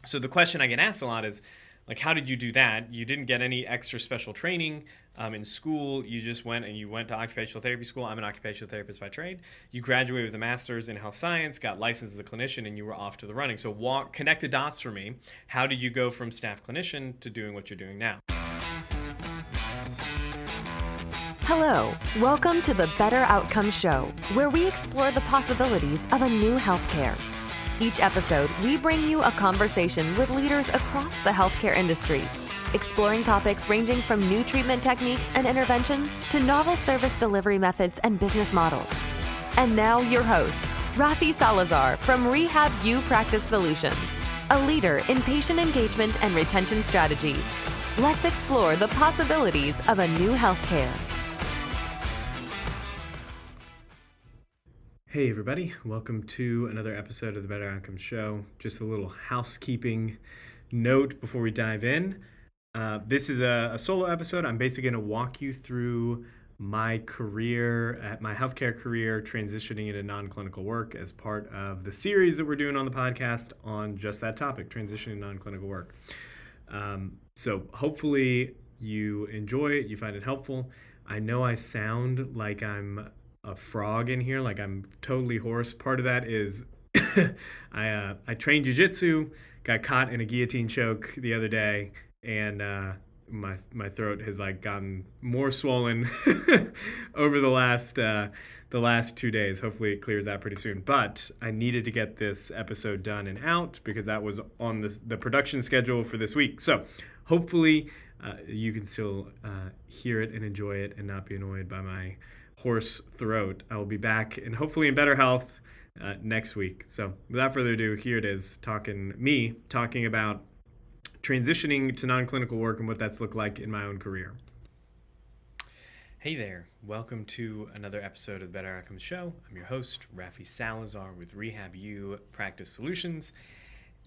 So the question I get asked a lot is, like, how did you do that? You didn't get any extra special training in school. You just went to occupational therapy school. I'm an occupational therapist by trade. You graduated with a master's in health science, got licensed as a clinician, and you were off to the running. So connect the dots for me. How did you go from staff clinician to doing what you're doing now? Hello, welcome to the Better Outcomes Show, where we explore the possibilities of a new healthcare. Each episode, we bring you a conversation with leaders across the healthcare industry, exploring topics ranging from new treatment techniques and interventions to novel service delivery methods and business models. And now your host, Rafi Salazar from Rehab U Practice Solutions, a leader in patient engagement and retention strategy. Let's explore the possibilities of a new healthcare. Hey everybody, welcome to another episode of the Better Outcomes Show. Just a little housekeeping note before we dive in. This is a solo episode. I'm basically going to walk you through my career, my healthcare career, transitioning into non-clinical work as part of the series that we're doing on the podcast on just that topic, transitioning to non-clinical work. So hopefully you enjoy it, you find it helpful. I know I sound like I'm a frog in here, like I'm totally hoarse. Part of that is I trained jiu-jitsu, got caught in a guillotine choke the other day, and my throat has like gotten more swollen over the last 2 days. Hopefully it clears out pretty soon. But I needed to get this episode done and out because that was on the production schedule for this week. So hopefully you can still hear it and enjoy it and not be annoyed by my hoarse throat. I will be back and hopefully in better health next week. So without further ado, here it is, talking about transitioning to non-clinical work and what that's looked like in my own career. Hey there, welcome to another episode of the Better Outcomes Show. I'm your host, Rafi Salazar with Rehab U Practice Solutions.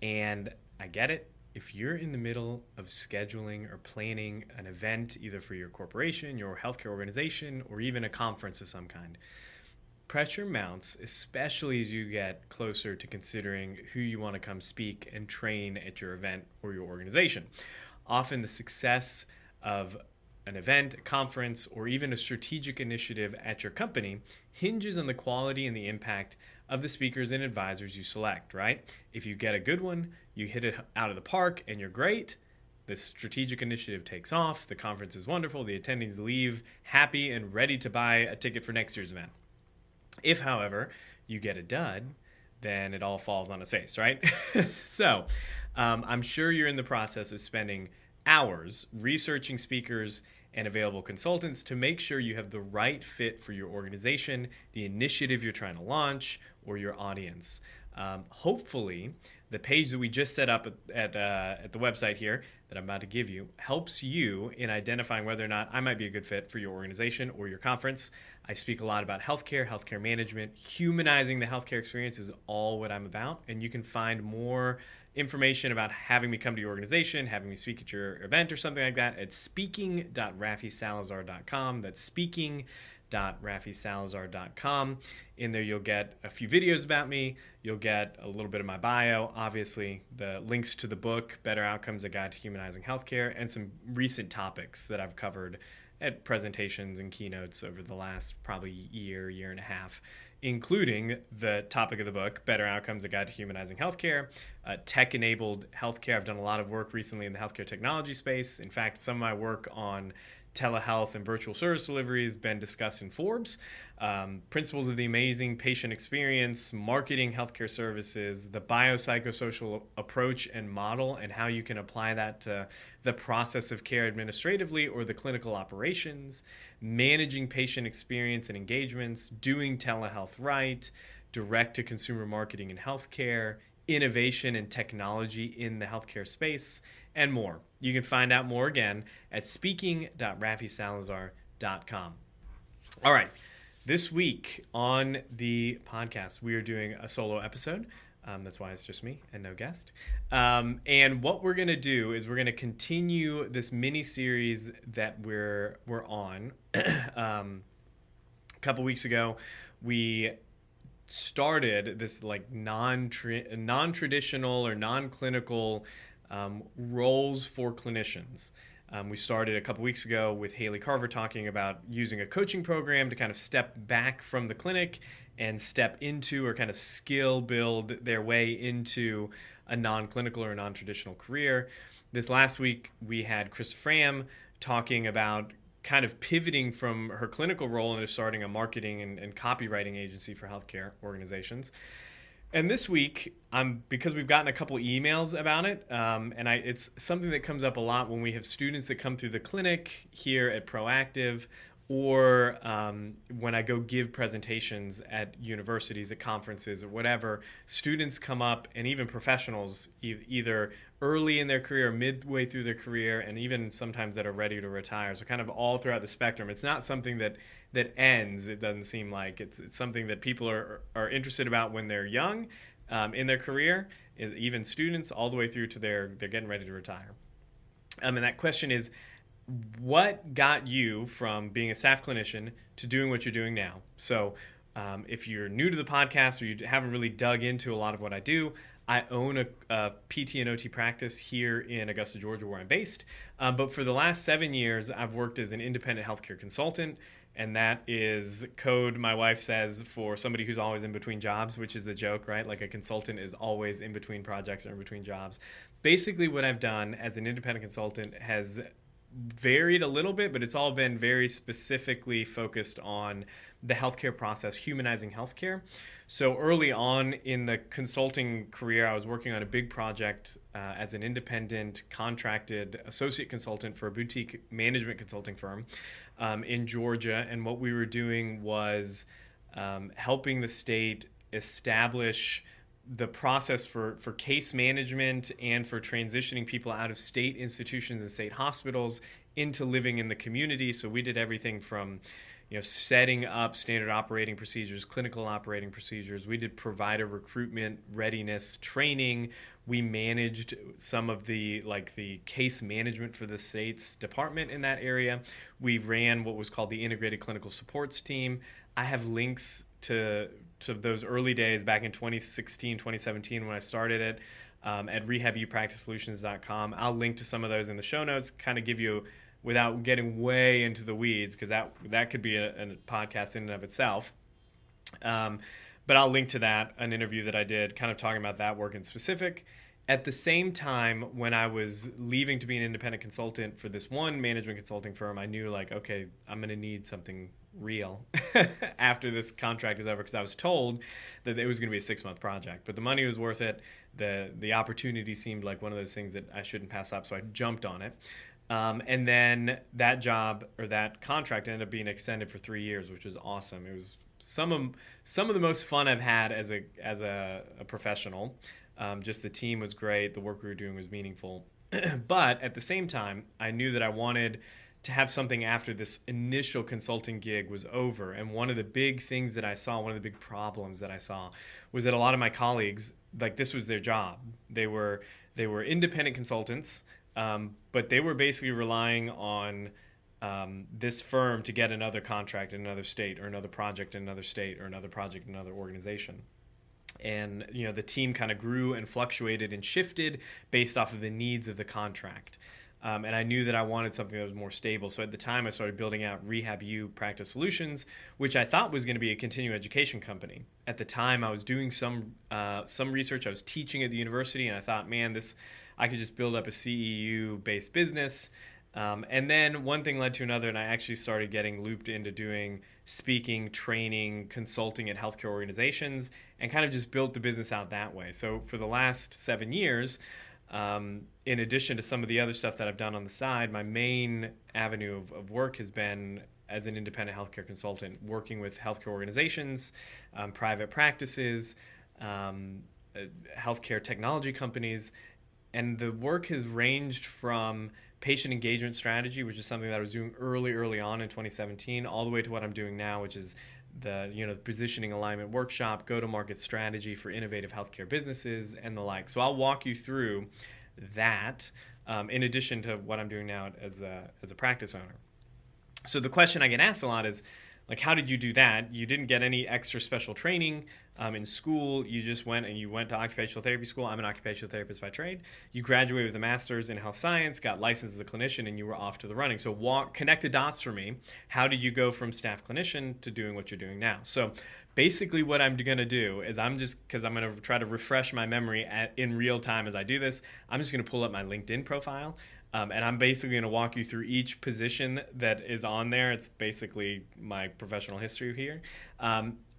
And I get it. If you're in the middle of scheduling or planning an event, either for your corporation, your healthcare organization, or even a conference of some kind, pressure mounts, especially as you get closer to considering who you want to come speak and train at your event or your organization. Often the success of an event, a conference, or even a strategic initiative at your company hinges on the quality and the impact of the speakers and advisors you select, right? If you get a good one, you hit it out of the park and you're great, the strategic initiative takes off, the conference is wonderful, the attendees leave happy and ready to buy a ticket for next year's event. If, however, you get a dud, then it all falls on its face, right? So I'm sure you're in the process of spending hours researching speakers and available consultants to make sure you have the right fit for your organization, the initiative you're trying to launch, or your audience. Hopefully, the page that we just set up at the website here that I'm about to give you helps you in identifying whether or not I might be a good fit for your organization or your conference. I speak a lot about healthcare management. Humanizing the healthcare experience is all what I'm about, and you can find more information about having me come to your organization, having me speak at your event or something like that at speaking.rafisalazar.com. That's speaking.rafisalazar.com. In there you'll get a few videos about me. You'll get a little bit of my bio, obviously, the links to the book, Better Outcomes, A Guide to Humanizing Healthcare, and some recent topics that I've covered at presentations and keynotes over the last probably year and a half, including the topic of the book, Better Outcomes, A Guide to Humanizing Healthcare, tech-enabled healthcare. I've done a lot of work recently in the healthcare technology space. In fact, some of my work on telehealth and virtual service delivery has been discussed in Forbes. Principles of the amazing patient experience, marketing healthcare services, the biopsychosocial approach and model, and how you can apply that to the process of care administratively or the clinical operations, managing patient experience and engagements, doing telehealth right, direct-to-consumer marketing in healthcare, innovation and technology in the healthcare space, and more. You can find out more again at speaking.rafisalazar.com. All right, this week on the podcast, we are doing a solo episode. That's why it's just me and no guest. And what we're going to do is we're going to continue this mini-series that we're on. A couple weeks ago, we started this like non-traditional or non-clinical roles for clinicians. We started a couple weeks ago with Haley Carver talking about using a coaching program to kind of step back from the clinic and step into or kind of skill build their way into a non-clinical or non-traditional career. This last week, we had Chris Fram talking about kind of pivoting from her clinical role into starting a marketing and copywriting agency for healthcare organizations. And this week, because we've gotten a couple emails about it, it's something that comes up a lot when we have students that come through the clinic here at Proactive, or when I go give presentations at universities, at conferences, or whatever. Students come up, and even professionals, either early in their career, midway through their career, and even sometimes that are ready to retire. So kind of all throughout the spectrum. It's not something that ends. It doesn't seem like it's something that people are interested about when they're young in their career, even students, all the way through to they're getting ready to retire. And that question is, what got you from being a staff clinician to doing what you're doing now? So if you're new to the podcast or you haven't really dug into a lot of what I do, I own a PT and OT practice here in Augusta, Georgia, where I'm based. But for the last 7 years, I've worked as an independent healthcare consultant. And that is code, my wife says, for somebody who's always in between jobs, which is the joke, right? Like a consultant is always in between projects or in between jobs. Basically, what I've done as an independent consultant has varied a little bit, but it's all been very specifically focused on the healthcare process, humanizing healthcare. So early on in the consulting career, I was working on a big project as an independent contracted associate consultant for a boutique management consulting firm in Georgia. And what we were doing was helping the state establish the process for case management and for transitioning people out of state institutions and state hospitals into living in the community. So we did everything from setting up standard operating procedures, clinical operating procedures. We did provider recruitment, readiness, training. We managed some of the case management for the state's department in that area. We ran what was called the Integrated Clinical Supports Team. I have links to those early days back in 2016, 2017 when I started it at rehabupracticesolutions.com. I'll link to some of those in the show notes, kind of give you, without getting way into the weeds, because that could be a podcast in and of itself. But I'll link to that, an interview that I did, kind of talking about that work in specific. At the same time, when I was leaving to be an independent consultant for this one management consulting firm, I knew okay, I'm going to need something real after this contract is over, because I was told that it was going to be a 6-month project, but the money was worth it. The opportunity seemed like one of those things that I shouldn't pass up, so I jumped on it. And then that job or that contract ended up being extended for 3 years, which was awesome. It was some of the most fun I've had as a professional. Just the team was great. The work we were doing was meaningful. But at the same time, I knew that I wanted to have something after this initial consulting gig was over. And one of the big things that I saw, one of the big problems that I saw, was that a lot of my colleagues, this was their job. They were independent consultants, but they were basically relying on this firm to get another contract in another state, or another project in another state, or another project in another organization. And the team kind of grew and fluctuated and shifted based off of the needs of the contract. And I knew that I wanted something that was more stable. So at the time, I started building out Rehab Practice Solutions, which I thought was going to be a continuing education company. At the time, I was doing some research. I was teaching at the university, and I thought, man, I could just build up a CEU-based business. And then one thing led to another, and I actually started getting looped into doing speaking, training, consulting at healthcare organizations, and kind of just built the business out that way. So for the last 7 years, in addition to some of the other stuff that I've done on the side, my main avenue of work has been as an independent healthcare consultant, working with healthcare organizations, private practices, healthcare technology companies. And the work has ranged from patient engagement strategy, which is something that I was doing early on in 2017, all the way to what I'm doing now, which is the positioning alignment workshop, go-to-market strategy for innovative healthcare businesses, and the like. So I'll walk you through that, in addition to what I'm doing now as a practice owner. So the question I get asked a lot is, Like, how did you do that? You didn't get any extra special training in school. You just went and you went to occupational therapy school. I'm an occupational therapist by trade. You graduated with a master's in health science, got licensed as a clinician, and you were off to the running. So connect the dots for me. How did you go from staff clinician to doing what you're doing now? So basically what I'm going to do is because I'm going to try to refresh my memory in real time as I do this, I'm just going to pull up my LinkedIn profile. And I'm basically going to walk you through each position that is on there. It's basically my professional history here.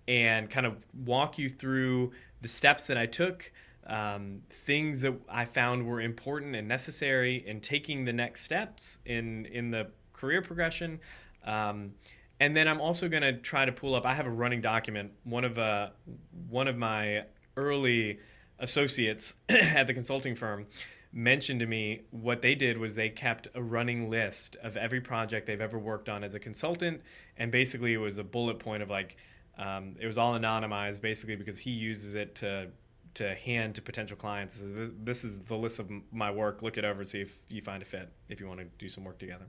And kind of walk you through the steps that I took, things that I found were important and necessary in taking the next steps in the career progression. And then I'm also going to try to pull up, I have a running document. One of my early associates at the consulting firm mentioned to me what they did was they kept a running list of every project they've ever worked on as a consultant, and basically it was a bullet point of like it was all anonymized basically because he uses it to hand to potential clients. This is the list of my work. Look it over and see if you find a fit, if you want to do some work together.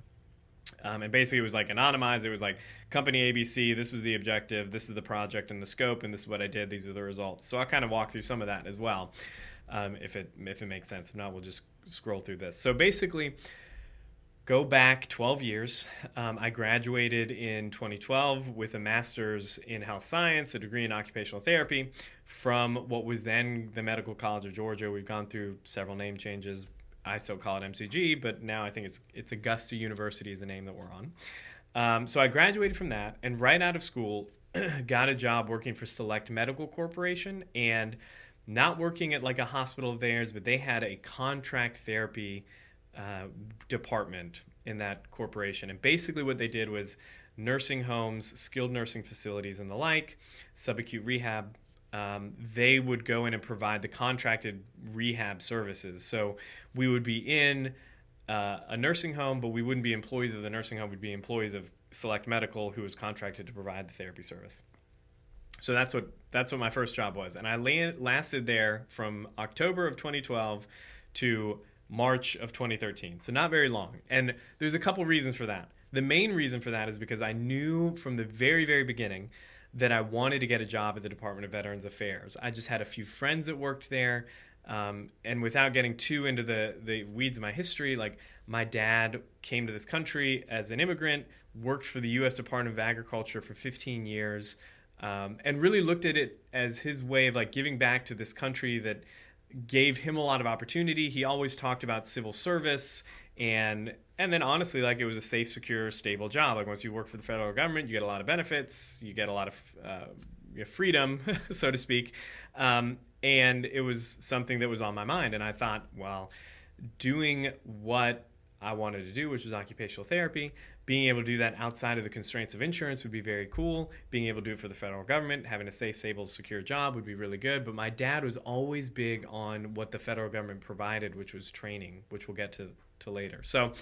And basically it was like anonymized. It was like company ABC, this was the objective, this is the project and the scope, and this is what I did, these are the results. So I'll kind of walk through some of that as well. If it makes sense. If not, we'll just scroll through this. So basically, go back 12 years. I graduated in 2012 with a master's in health science, a degree in occupational therapy from what was then the Medical College of Georgia. We've gone through several name changes. I still call it MCG, but now I think it's Augusta University is the name that we're on. So I graduated from that, and right out of school, got a job working for Select Medical Corporation, and not working at like a hospital of theirs, but they had a contract therapy department in that corporation. And basically what they did was nursing homes, skilled nursing facilities and the like, subacute rehab, they would go in and provide the contracted rehab services. So we would be in a nursing home, but we wouldn't be employees of the nursing home. We'd be employees of Select Medical, who was contracted to provide the therapy service. So that's what my first job was. And I lasted there from October of 2012 to March of 2013. So not very long. And there's a couple reasons for that. The main reason for that is because I knew from the very, very beginning that I wanted to get a job at the Department of Veterans Affairs. I just had a few friends that worked there. And without getting too into the weeds of my history, like my dad came to this country as an immigrant, worked for the U.S. Department of Agriculture for 15 years, and really looked at it as his way of like giving back to this country that gave him a lot of opportunity. He always talked about civil service, and then honestly, like it was a safe, secure, stable job. Like once you work for the federal government, you get a lot of benefits, you get a lot of freedom, so to speak. And it was something that was on my mind. And I thought, well, doing what I wanted to do, which was occupational therapy, being able to do that outside of the constraints of insurance would be very cool. Being able to do it for the federal government, having a safe, stable, secure job would be really good. But my dad was always big on what the federal government provided, which was training, which we'll get to later. So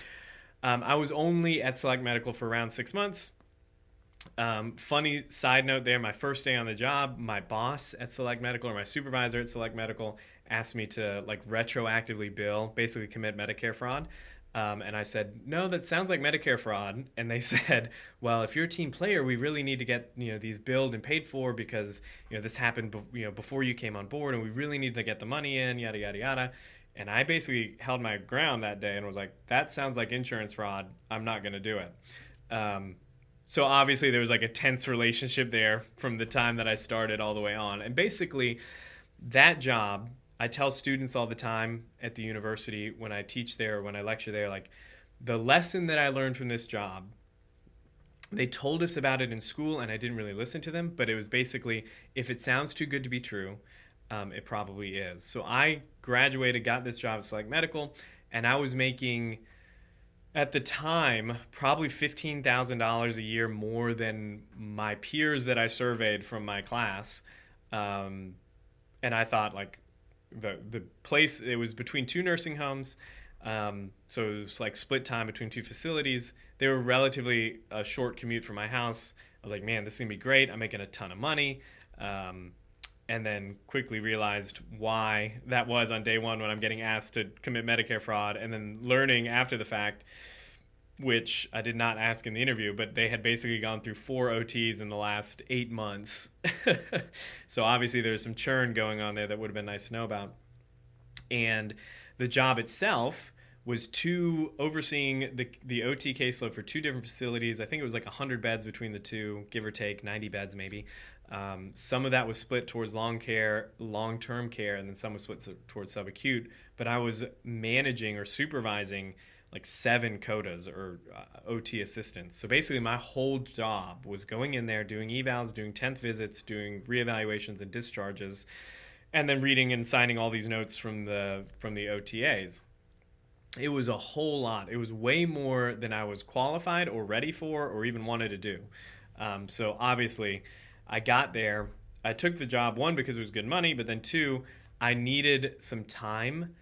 I was only at Select Medical for around 6 months. Funny side note there, my first day on the job, my boss at Select Medical, or my supervisor at Select Medical, asked me to like retroactively bill, basically commit Medicare fraud. And I said, no, that sounds like Medicare fraud. And they said, well, if you're a team player, we really need to get, these billed and paid for because, this happened, before you came on board, and we really need to get the money in, yada, yada, yada. And I basically held my ground that day and was like, that sounds like insurance fraud. I'm not going to do it. So obviously there was like a tense relationship there from the time that I started all the way on. And basically that job, I tell students all the time at the university when I teach there, when I lecture there, like the lesson that I learned from this job, they told us about it in school and I didn't really listen to them, but it was basically, if it sounds too good to be true, it probably is. So I graduated, got this job at Select Medical, and I was making, at the time, probably $15,000 a year more than my peers that I surveyed from my class. And I thought, like, the place, it was between two nursing homes, so it was like split time between two facilities. They were relatively a short commute from my house. I was like, man, this is gonna be great. I'm making a ton of money. And then quickly realized why that was on day one when I'm getting asked to commit Medicare fraud, and then learning after the fact which I did not ask in the interview, but they had basically gone through 4 OTs in the last 8 months. So obviously there's some churn going on there that would have been nice to know about. And the job itself was overseeing the OT caseload for two different facilities. I think it was like 100 beds between the two, give or take, 90 beds maybe. Some of that was split towards long-term care, and then some was split towards subacute. But I was managing or supervising like 7 CODAs or OT assistants. So basically my whole job was going in there, doing evals, doing 10th visits, doing reevaluations and discharges, and then reading and signing all these notes from the OTAs. It was a whole lot. It was way more than I was qualified or ready for or even wanted to do. So obviously I got there. I took the job, one, because it was good money, but then two, I needed some time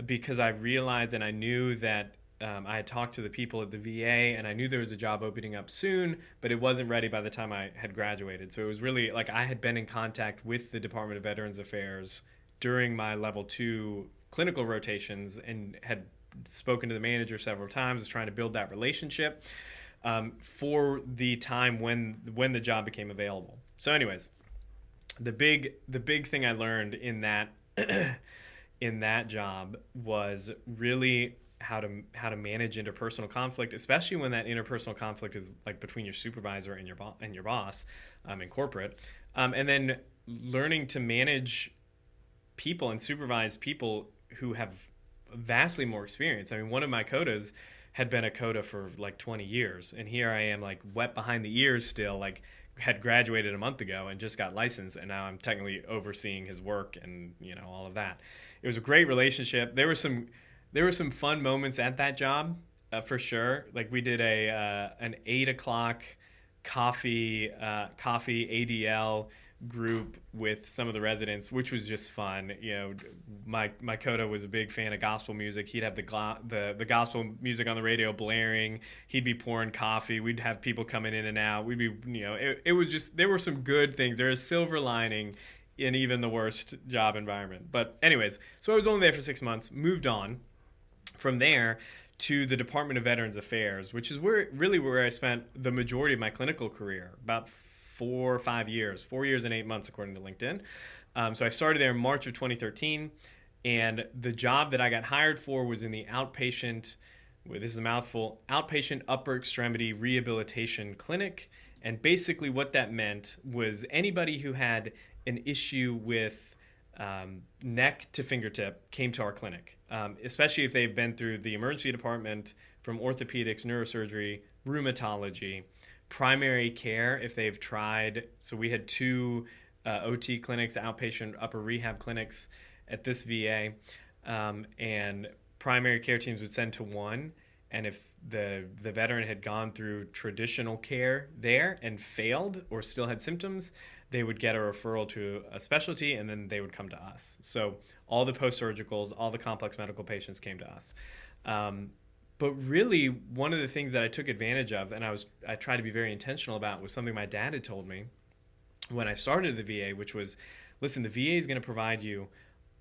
because I realized and I knew that I had talked to the people at the VA and I knew there was a job opening up soon, but it wasn't ready by the time I had graduated. So it was really like I had been in contact with the Department of Veterans Affairs during my level 2 clinical rotations and had spoken to the manager several times, was trying to build that relationship for the time when the job became available. So anyways, the big thing I learned in that in that job was really how to manage interpersonal conflict, especially when that interpersonal conflict is like between your supervisor and your boss in corporate, and then learning to manage people and supervise people who have vastly more experience. I mean, one of my CODAs had been a CODA for like 20 years, and here I am like wet behind the ears still, like had graduated a month ago and just got licensed, and now I'm technically overseeing his work and all of that. It was a great relationship. There were some fun moments at that job, for sure. Like we did an 8 o'clock coffee ADL group with some of the residents, which was just fun. My CODA was a big fan of gospel music. He'd have the gospel music on the radio blaring. He'd be pouring coffee. We'd have people coming in and out. We'd be, it was just, there were some good things. There is silver lining in even the worst job environment. But anyways, so I was only there for 6 months, moved on from there to the Department of Veterans Affairs, which is where I spent the majority of my clinical career, about 4 or 5 years, 4 years and 8 months, according to LinkedIn. So I started there in March of 2013, and the job that I got hired for was in the outpatient, this is a mouthful, outpatient upper extremity rehabilitation clinic. And basically what that meant was anybody who had an issue with neck to fingertip came to our clinic, especially if they've been through the emergency department from orthopedics, neurosurgery, rheumatology, primary care if they've tried. So we had 2 OT clinics, outpatient upper rehab clinics at this VA, and primary care teams would send to one, and if the veteran had gone through traditional care there and failed or still had symptoms, they would get a referral to a specialty, and then they would come to us. So all the post-surgicals, all the complex medical patients came to us. But really, one of the things that I took advantage of, and I tried to be very intentional about, was something my dad had told me when I started the VA, which was, listen, the VA is going to provide you,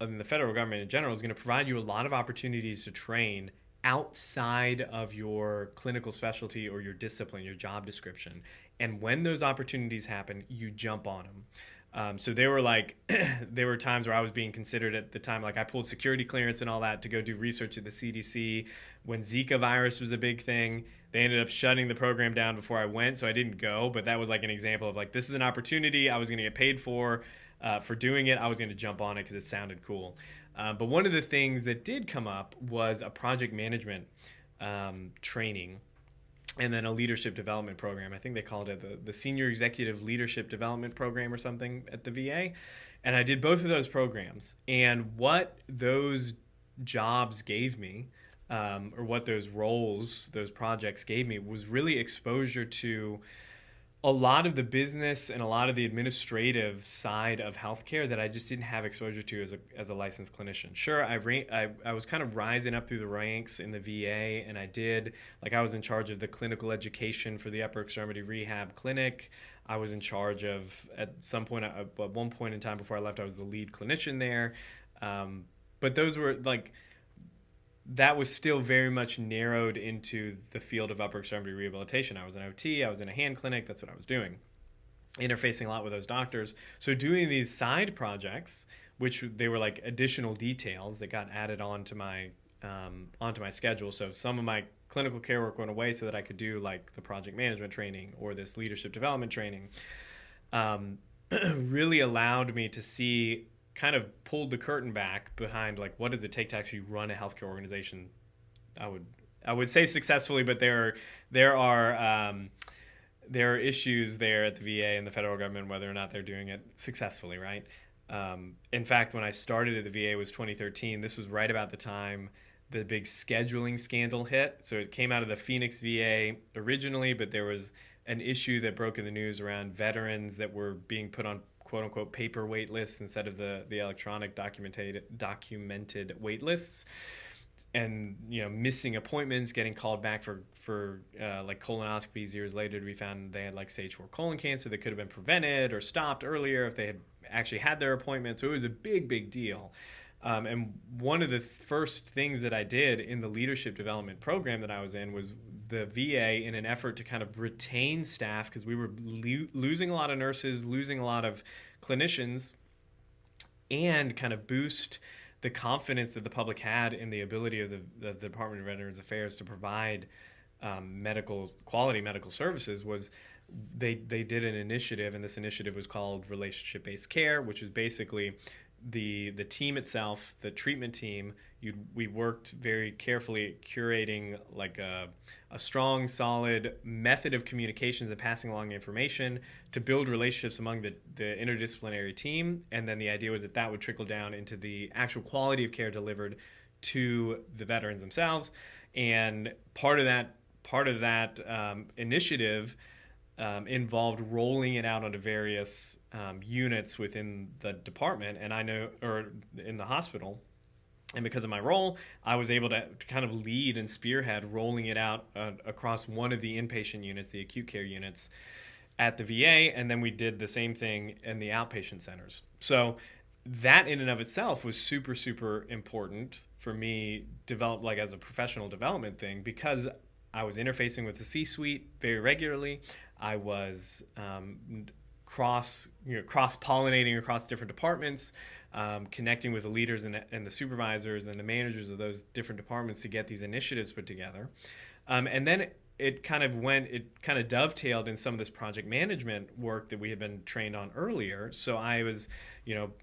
and the federal government in general is going to provide you a lot of opportunities to train outside of your clinical specialty or your discipline, your job description. And when those opportunities happen, you jump on them. So there were times where I was being considered at the time, like I pulled security clearance and all that to go do research at the CDC. When Zika virus was a big thing, they ended up shutting the program down before I went, so I didn't go. But that was like an example of like, this is an opportunity I was going to get paid for doing it. I was going to jump on it because it sounded cool. But one of the things that did come up was a project management training, and then a leadership development program. I think they called it the Senior Executive Leadership Development Program or something at the VA. And I did both of those programs. And what those jobs gave me, or what those roles, those projects gave me, was really exposure to a lot of the business and a lot of the administrative side of healthcare that I just didn't have exposure to as a licensed clinician. Sure, I was kind of rising up through the ranks in the VA, and I was in charge of the clinical education for the upper extremity rehab clinic. I was in charge of, at one point in time before I left, I was the lead clinician there. But those were like, that was still very much narrowed into the field of upper extremity rehabilitation. I was an OT, I was in a hand clinic, that's what I was doing, interfacing a lot with those doctors. So doing these side projects, which they were like additional details that got added onto my schedule. So some of my clinical care work went away so that I could do like the project management training or this leadership development training. Really allowed me to see, kind of pulled the curtain back behind like what does it take to actually run a healthcare organization. I would say successfully, but there are issues there at the VA and the federal government whether or not they're doing it successfully, right? In fact, when I started at the VA was 2013. This was right about the time the big scheduling scandal hit. So it came out of the Phoenix VA originally, but there was an issue that broke in the news around veterans that were being put on quote unquote paper wait lists instead of the electronic documented wait lists, and missing appointments, getting called back for like colonoscopies years later to be found they had like stage 4 colon cancer that could have been prevented or stopped earlier if they had actually had their appointment. So it was a big deal. And one of the first things that I did in the leadership development program that I was in was the VA, in an effort to kind of retain staff, because we were losing a lot of nurses, losing a lot of clinicians, and kind of boost the confidence that the public had in the ability of the Department of Veterans Affairs to provide quality medical services. Was they did an initiative, and this initiative was called relationship-based care, which was basically the team itself, the treatment team. We worked very carefully at curating like a strong, solid method of communications and passing along information to build relationships among the interdisciplinary team. And then the idea was that would trickle down into the actual quality of care delivered to the veterans themselves. And part of that initiative involved rolling it out onto various units within the department, or in the hospital. And because of my role, I was able to kind of lead and spearhead rolling it out across one of the inpatient units, the acute care units at the VA, and then we did the same thing in the outpatient centers. So that in and of itself was super, super important for me, develop like as a professional development thing, because I was interfacing with the C-suite very regularly. I was cross-pollinating across different departments, connecting with the leaders and the supervisors and the managers of those different departments to get these initiatives put together. And then it kind of dovetailed in some of this project management work that we had been trained on earlier. So I was,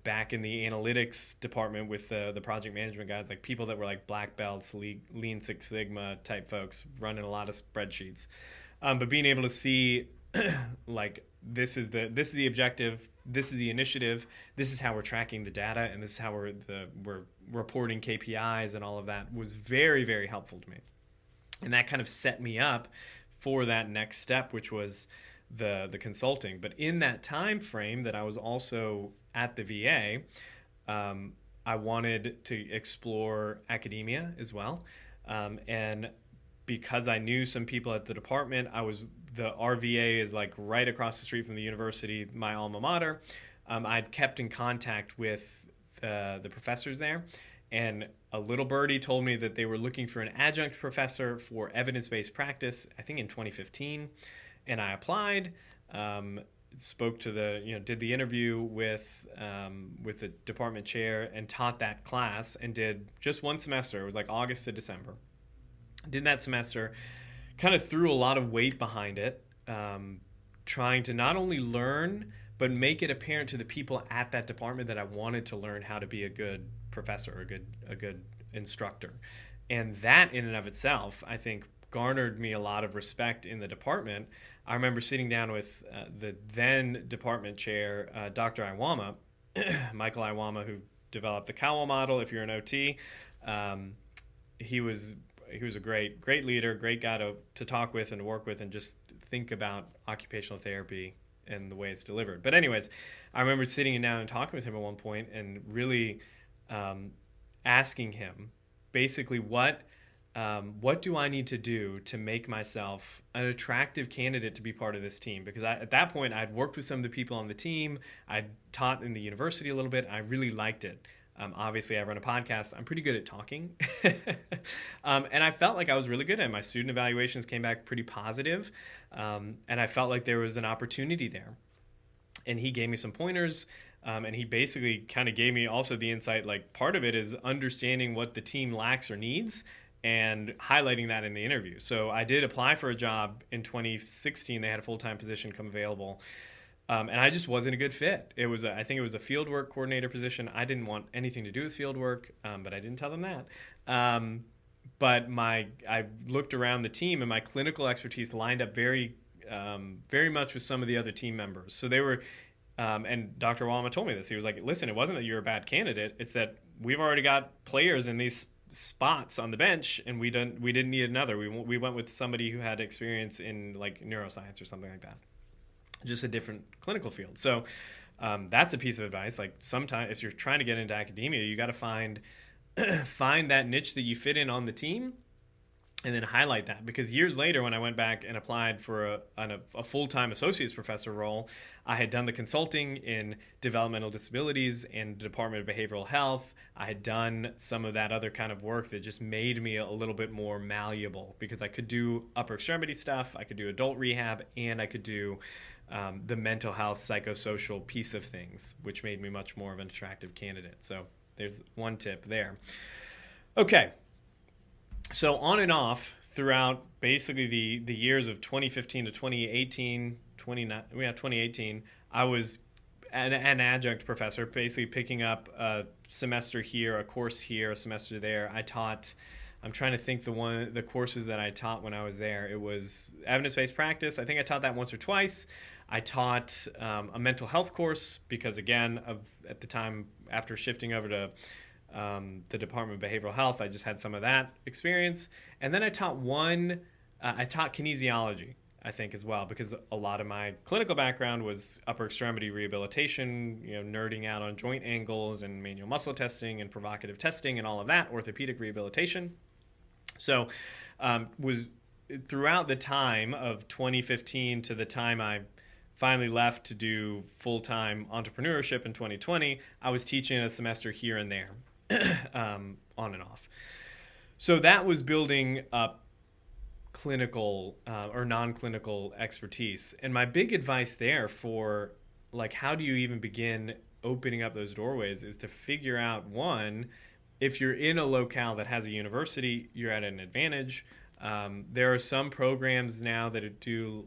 back in the analytics department with the project management guys, like people that were like black belts, Lean Six Sigma type folks, running a lot of spreadsheets. But being able to see like this is the objective, this is the initiative, this is how we're tracking the data, and this is how we're reporting KPIs and all of that was very, very helpful to me. And that kind of set me up for that next step, which was the consulting. But in that time frame that I was also at the VA, I wanted to explore academia as well. And because I knew some people at the department, the RVA is like right across the street from the university, my alma mater. I'd kept in contact with the professors there, and a little birdie told me that they were looking for an adjunct professor for evidence-based practice, I think in 2015, and I applied. Spoke to did the interview with the department chair and taught that class, and did just one semester. It was like August to December. Did that semester, kind of threw a lot of weight behind it, trying to not only learn, but make it apparent to the people at that department that I wanted to learn how to be a good professor, a good instructor. And that in and of itself, I think, garnered me a lot of respect in the department. I remember sitting down with the then department chair, Dr. Iwama, Michael Iwama, who developed the Cowell model. If you're an OT, he was a great leader, great guy to talk with and to work with and just think about occupational therapy and the way it's delivered. But anyways, I remember sitting down and talking with him at one point and really asking him basically what do I need to do to make myself an attractive candidate to be part of this team? Because at that point, I'd worked with some of the people on the team. I'd taught in the university a little bit. I really liked it. Obviously, I run a podcast. I'm pretty good at talking. And I felt like I was really good at it. My student evaluations came back pretty positive, and I felt like there was an opportunity there. And he gave me some pointers, and he basically kind of gave me also the insight, like part of it is understanding what the team lacks or needs and highlighting that in the interview. So I did apply for a job in 2016. They had a full-time position come available. And I just wasn't a good fit. I think it was a fieldwork coordinator position. I didn't want anything to do with fieldwork, but I didn't tell them that. But I looked around the team, and my clinical expertise lined up very much with some of the other team members. So they were, and Dr. Walma told me this. He was like, listen, it wasn't that you're a bad candidate. It's that we've already got players in these spots on the bench, and we didn't need another. We went with somebody who had experience in like neuroscience or something like that, just a different clinical field. So that's a piece of advice. Like sometimes if you're trying to get into academia, you got to find that niche that you fit in on the team, and then highlight that. Because years later, when I went back and applied for a full-time associate's professor role, I had done the consulting in developmental disabilities and the Department of Behavioral Health. I had done some of that other kind of work that just made me a little bit more malleable, because I could do upper extremity stuff, I could do adult rehab, and I could do the mental health, psychosocial piece of things, which made me much more of an attractive candidate. So there's one tip there. Okay. So on and off throughout basically the years of 2015 to 2018, I was an adjunct professor, basically picking up a semester here, a course here, a semester there. I'm trying to think the courses that I taught when I was there. It was evidence-based practice. I think I taught that once or twice. I taught a mental health course because, again, at the time after shifting over to the Department of Behavioral Health, I just had some of that experience. And then I taught kinesiology, I think, as well, because a lot of my clinical background was upper extremity rehabilitation, nerding out on joint angles and manual muscle testing and provocative testing and all of that, orthopedic rehabilitation. So was throughout the time of 2015 to the time I finally left to do full-time entrepreneurship in 2020, I was teaching a semester here and there, on and off. So that was building up clinical or non-clinical expertise. And my big advice there for like how do you even begin opening up those doorways is to figure out, one, if you're in a locale that has a university, you're at an advantage. There are some programs now that do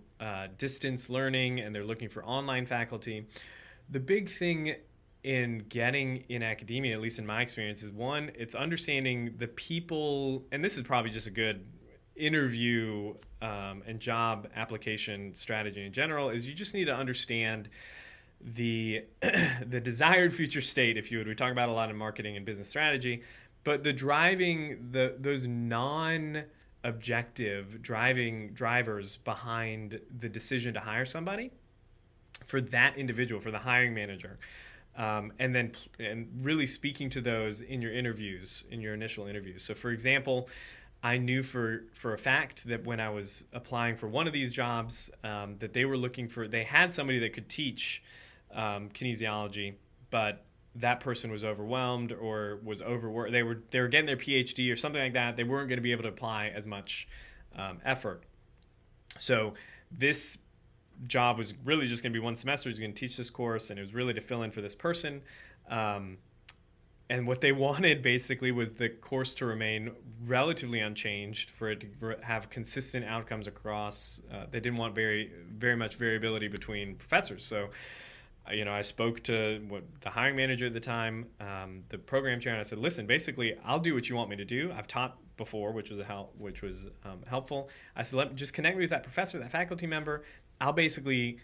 distance learning, and they're looking for online faculty. The big thing in getting in academia, at least in my experience, is one, it's understanding the people, and this is probably just a good interview and job application strategy in general, is you just need to understand the desired future state, if you would. We talk about a lot in marketing and business strategy, but the driving, those non-objective drivers behind the decision to hire somebody for that individual, for the hiring manager, and really speaking to those in your interviews, in your initial interviews. So, for example, I knew for a fact that when I was applying for one of these jobs, that they had somebody that could teach kinesiology, but that person was overwhelmed or was overworked. They were getting their PhD or something like that. They weren't going to be able to apply as much effort. So this job was really just going to be one semester. He was going to teach this course, and it was really to fill in for this person. And what they wanted basically was the course to remain relatively unchanged, for it to have consistent outcomes across. They didn't want very, very much variability between professors. So, I spoke to the hiring manager at the time, the program chair, and I said, listen, basically, I'll do what you want me to do. I've taught before, which was helpful. I said, just connect me with that professor, that faculty member. I'll basically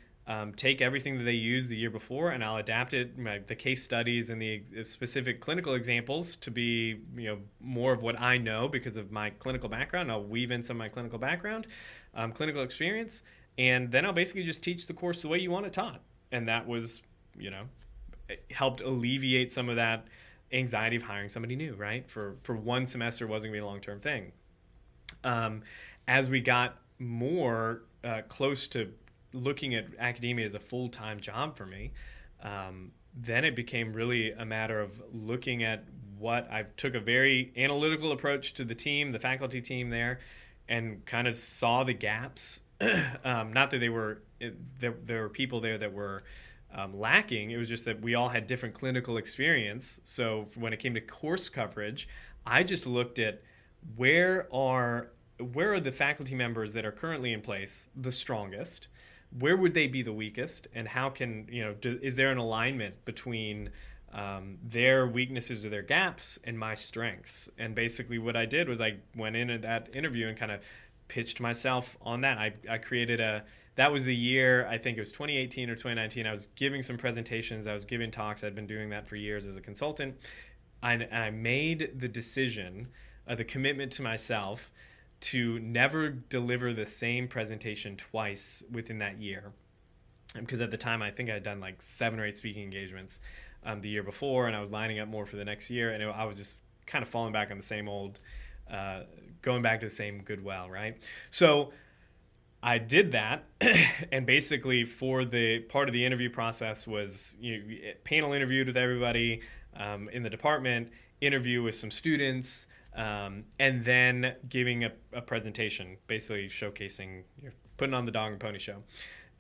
take everything that they used the year before, and I'll adapt it, the case studies and the specific clinical examples to be, more of what I know because of my clinical background. I'll weave in some of my clinical background, clinical experience, and then I'll basically just teach the course the way you want it taught. And that was, it helped alleviate some of that anxiety of hiring somebody new, right? For one semester, it wasn't going to be a long-term thing. As we got more close to looking at academia as a full-time job for me, then it became really a matter of looking at what I took a very analytical approach to the team, the faculty team there, and kind of saw the gaps. Not that there were people there that were lacking. It was just that we all had different clinical experience. So when it came to course coverage, I just looked at where are where are the faculty members that are currently in place the strongest, where would they be the weakest, and how can is there an alignment between their weaknesses or their gaps and my strengths. And basically what I did was I went in at that interview and kind of pitched myself on that. I created that was the year, I think it was 2018 or 2019. I was giving some presentations, I was giving talks. I'd been doing that for years as a consultant. And I made the decision, the commitment to myself to never deliver the same presentation twice within that year. Because at the time, I think I had done like 7 or 8 speaking engagements the year before, and I was lining up more for the next year, and I was just kind of falling back on the same old, going back to the same good well, right? So I did that, and basically for the part of the interview process was panel interviewed with everybody in the department, interview with some students, and then giving a presentation, basically showcasing, putting on the dog and pony show.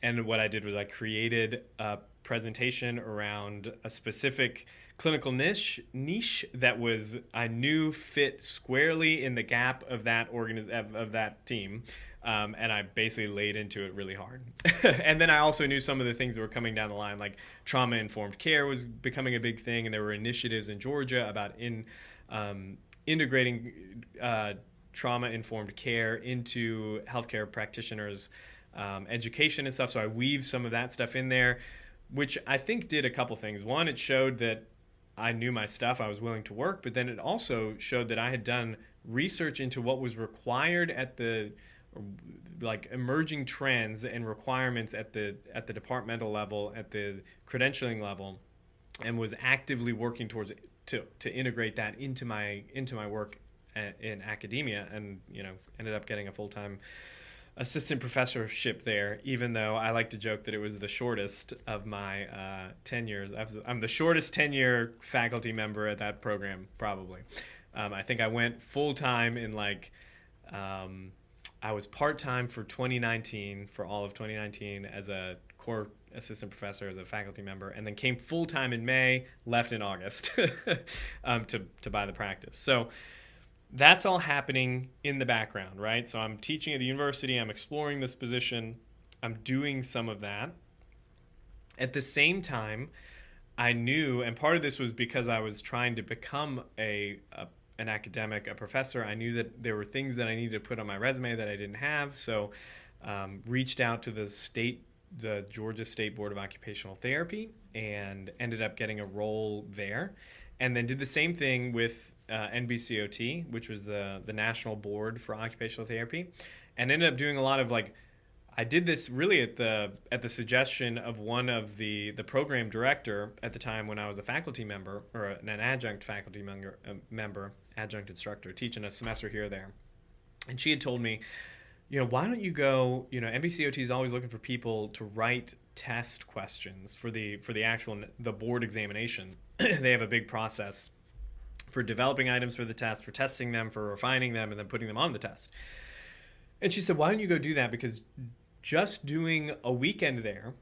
And what I did was I created a presentation around a specific clinical niche that I knew fit squarely in the gap of that of that team. And I basically laid into it really hard. And then I also knew some of the things that were coming down the line, like trauma-informed care was becoming a big thing, and there were initiatives in Georgia about integrating trauma-informed care into healthcare practitioners' education and stuff. So I weaved some of that stuff in there, which I think did a couple things. One, it showed that I knew my stuff, I was willing to work, but then it also showed that I had done research into what was required at the emerging trends and requirements at the departmental level, at the credentialing level, and was actively working towards to integrate that into my work in academia, and ended up getting a full-time assistant professorship there, even though I like to joke that it was the shortest of my tenures. I'm the shortest tenure faculty member at that program, probably. I think I went full-time in I was part-time for 2019, for all of 2019 as a core assistant professor, as a faculty member, and then came full-time in May, left in August to buy the practice. So that's all happening in the background, right? So I'm teaching at the university, I'm exploring this position, I'm doing some of that. At the same time, I knew, and part of this was because I was trying to become an academic, a professor, I knew that there were things that I needed to put on my resume that I didn't have, so reached out to the Georgia State Board of Occupational Therapy, and ended up getting a role there, and then did the same thing with NBCOT, which was the National Board for Occupational Therapy, and ended up doing a lot of I did this really at the suggestion of one of the program director at the time when I was a faculty member, or an adjunct faculty member, adjunct instructor, teaching a semester here or there. And she had told me, why don't you go, NBCOT is always looking for people to write test questions for the board examination. They have a big process for developing items for the test, for testing them, for refining them, and then putting them on the test. And she said, why don't you go do that? Because just doing a weekend there,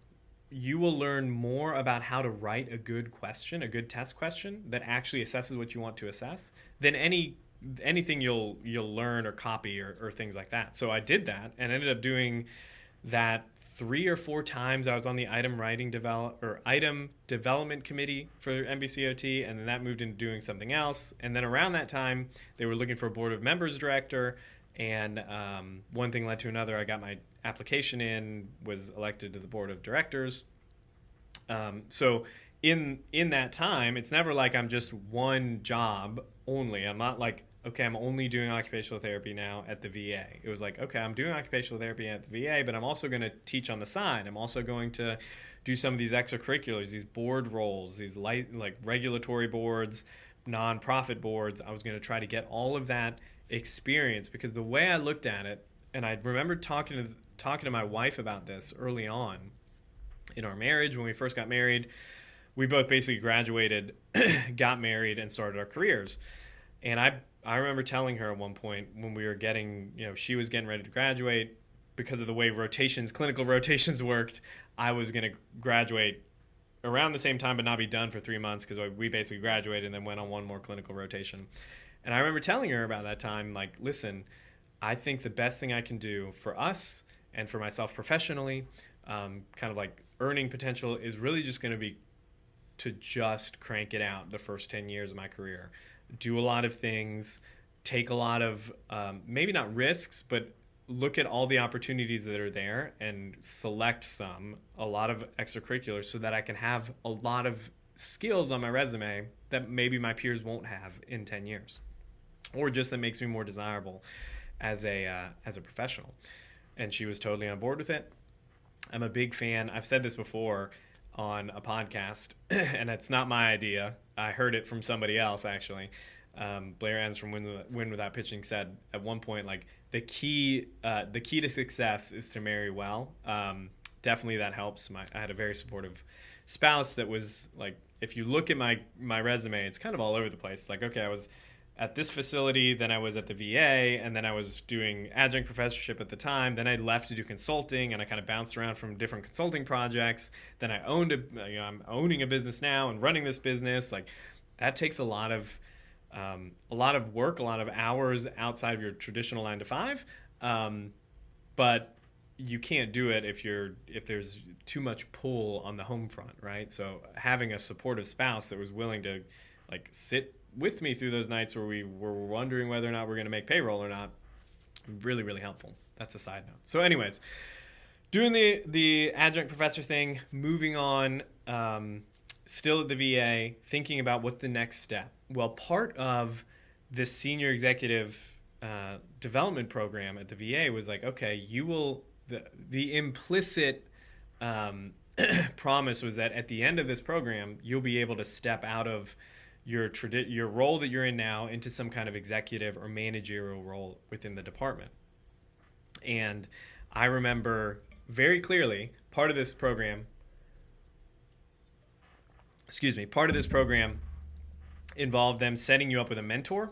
you will learn more about how to write a good question, a good test question that actually assesses what you want to assess, than anything you'll learn or copy or things like that. So I did that and ended up doing that 3 or 4 times. I was on the item development committee for NBCOT, and then that moved into doing something else. And then around that time, they were looking for a board of members director, and one thing led to another. I got my application in, was elected to the board of directors. So in that time, it's never like I'm just one job only. I'm not like, okay, I'm only doing occupational therapy now at the VA. It was like, okay, I'm doing occupational therapy at the VA, but I'm also going to teach on the side. I'm also going to do some of these extracurriculars, these board roles, these regulatory boards, nonprofit boards. I was going to try to get all of that experience, because the way I looked at it, and I remember talking to my wife about this early on in our marriage when we first got married, we both basically graduated, got married, and started our careers. And I remember telling her at one point when we were getting, she was getting ready to graduate, because of the way clinical rotations worked, I was going to graduate around the same time but not be done for 3 months, because we basically graduated and then went on one more clinical rotation. And I remember telling her about that time, like, listen, I think the best thing I can do for us and for myself professionally, kind of like earning potential, is really just going to be to just crank it out the first 10 years of my career. Do a lot of things, take a lot of, maybe not risks, but look at all the opportunities that are there and select a lot of extracurriculars, so that I can have a lot of skills on my resume that maybe my peers won't have in 10 years, or just that makes me more desirable as a professional. And she was totally on board with it. I'm a big fan. I've said this before on a podcast, and it's not my idea. I heard it from somebody else, actually. Blair Enns from Win Without Pitching said at one point, like, the key to success is to marry well. Definitely that helps. I had a very supportive spouse that was like, if you look at my resume, it's kind of all over the place. Like, okay, I was at this facility, then I was at the VA, and then I was doing adjunct professorship at the time. Then I left to do consulting, and I kind of bounced around from different consulting projects. Then I I'm owning a business now and running this business. Like, that takes a lot of work, a lot of hours outside of your traditional 9 to 5. But you can't do it if there's too much pull on the home front, right? So having a supportive spouse that was willing to, like, sit with me through those nights where we were wondering whether or not we're going to make payroll or not, really, really helpful. That's a side note. So anyways, doing the adjunct professor thing, moving on, still at the VA, thinking about what's the next step. Well, part of this senior executive development program at the VA was like, okay, the implicit promise was that at the end of this program, you'll be able to step out of your role that you're in now into some kind of executive or managerial role within the department. And I remember very clearly part of this program involved them setting you up with a mentor.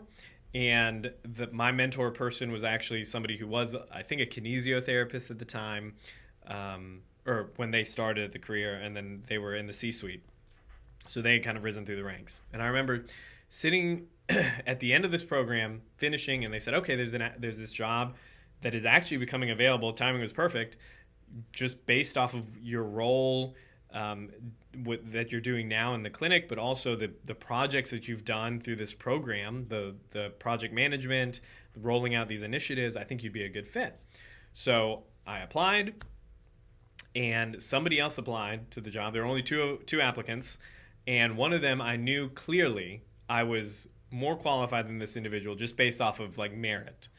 And my mentor person was actually somebody who was, I think, a kinesiotherapist at the time, or when they started the career, and then they were in the C-suite. So they had kind of risen through the ranks. And I remember sitting at the end of this program, finishing, and they said, okay, there's this job that is actually becoming available. Timing was perfect, just based off of your role that you're doing now in the clinic, but also the projects that you've done through this program, the project management, rolling out these initiatives. I think you'd be a good fit. So I applied, and somebody else applied to the job. There were only two applicants, and one of them, I knew clearly I was more qualified than this individual just based off of, like, merit.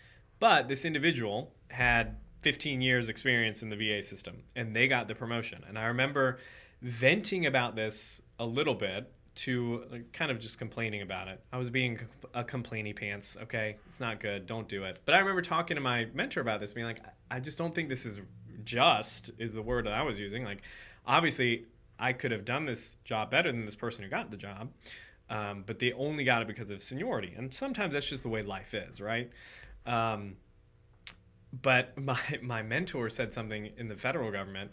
But this individual had 15 years experience in the VA system, and they got the promotion. And I remember venting about this a little bit to, like, kind of just complaining about it. I was being a complainy pants. Okay, it's not good. Don't do it. But I remember talking to my mentor about this, being like, I just don't think this is just, is the word that I was using. Like, obviously, I could have done this job better than this person who got the job, but they only got it because of seniority. And sometimes that's just the way life is, right? But my mentor said something in the federal government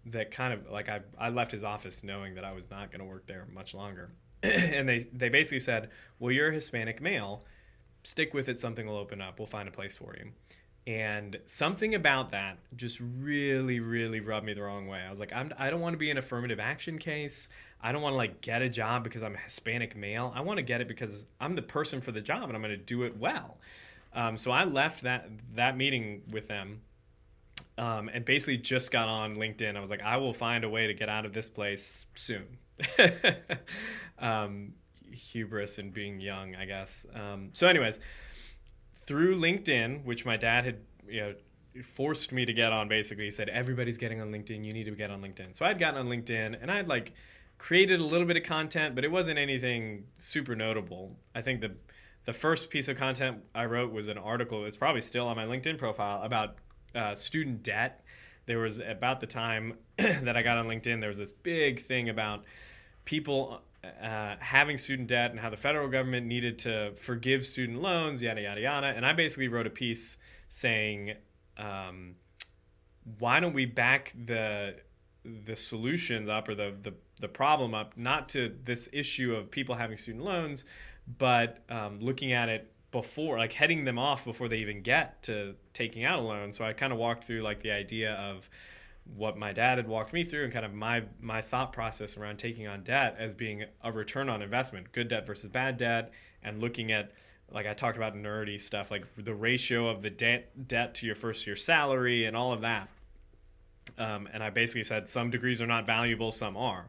that kind of, like, I left his office knowing that I was not going to work there much longer. And they basically said, well, you're a Hispanic male. Stick with it. Something will open up. We'll find a place for you. And something about that just really, really rubbed me the wrong way. I was like, I don't want to be an affirmative action case. I don't want to, like, get a job because I'm a Hispanic male. I want to get it because I'm the person for the job and I'm going to do it well. So I left that meeting with them and basically just got on LinkedIn. I was like, I will find a way to get out of this place soon. Hubris and being young, I guess. So anyways, through LinkedIn, which my dad had forced me to get on, basically. He said, everybody's getting on LinkedIn. You need to get on LinkedIn. So I'd gotten on LinkedIn, and I'd, like, created a little bit of content, but it wasn't anything super notable. I think the first piece of content I wrote was an article that's probably still on my LinkedIn profile about student debt. there was about the time that I got on LinkedIn, there was this big thing about people having student debt and how the federal government needed to forgive student loans, yada, yada, yada. And I basically wrote a piece saying, why don't we back the solutions up, or the problem up, not to this issue of people having student loans, but looking at it before, like heading them off before they even get to taking out a loan. So I kind of walked through like the idea of what my dad had walked me through, and kind of my thought process around taking on debt as being a return on investment, good debt versus bad debt, and looking at, like I talked about nerdy stuff, like the ratio of the debt to your first year salary and all of that. And I basically said some degrees are not valuable, some are.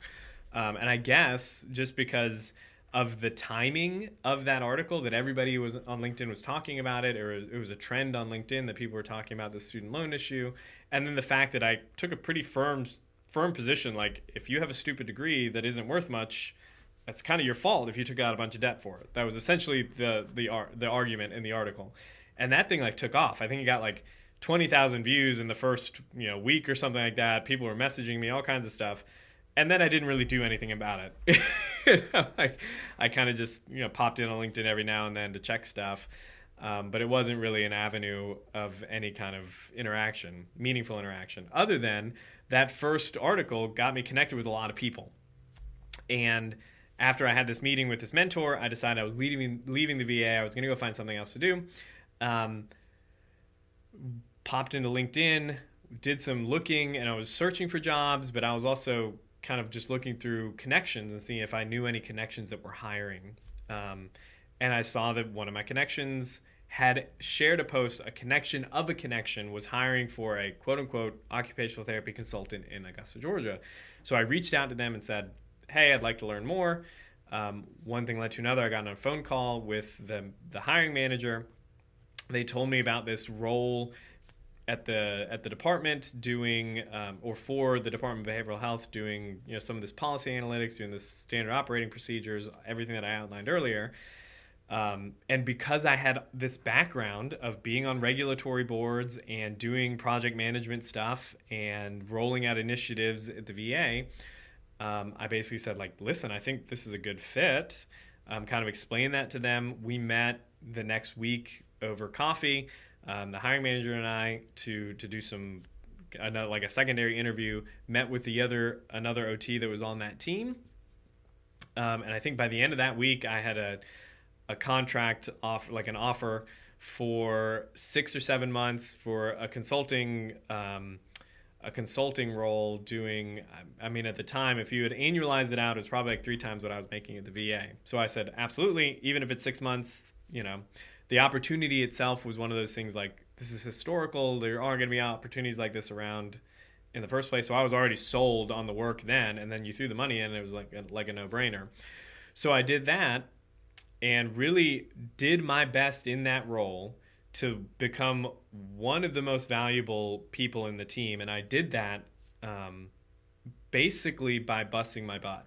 And I guess just because of the timing of that article, that everybody was on LinkedIn was talking about it, or it was a trend on LinkedIn that people were talking about the student loan issue, and then the fact that I took a pretty firm position, like if you have a stupid degree that isn't worth much, that's kind of your fault if you took out a bunch of debt for it. That was essentially the argument in the article, and that thing like took off. I think it got like 20,000 views in the first week or something like that. People were messaging me all kinds of stuff. And then I didn't really do anything about it. Like I kind of just popped in on LinkedIn every now and then to check stuff, but it wasn't really an avenue of any kind of interaction, meaningful interaction, other than that first article got me connected with a lot of people. And after I had this meeting with this mentor, I decided I was leaving the VA. I was going to go find something else to do. Popped into LinkedIn, did some looking, and I was searching for jobs, but I was also kind of just looking through connections and seeing if I knew any connections that were hiring. And I saw that one of my connections had shared a post, a connection of a connection was hiring for a quote unquote occupational therapy consultant in Augusta, Georgia. So I reached out to them and said, hey, I'd like to learn more. One thing led to another. I got on a phone call with the hiring manager. They told me about this role at the department doing, or for the Department of Behavioral Health doing, some of this policy analytics, doing this standard operating procedures, everything that I outlined earlier. And because I had this background of being on regulatory boards and doing project management stuff and rolling out initiatives at the VA, I basically said, like, listen, I think this is a good fit. Kind of explained that to them. We met the next week over coffee, the hiring manager and I, to do some like a secondary interview. Met with another OT that was on that team, and I think by the end of that week, I had a contract offer, like an offer for 6 or 7 months for a consulting role doing, I mean, at the time, if you had annualized it out, it was probably like 3 times what I was making at the VA. So I said, absolutely, even if it's 6 months, the opportunity itself was one of those things like, this is historical. There aren't going to be opportunities like this around in the first place. So I was already sold on the work then, and then you threw the money in, and it was like a no-brainer. So I did that and really did my best in that role to become one of the most valuable people in the team. And I did that basically by busting my butt.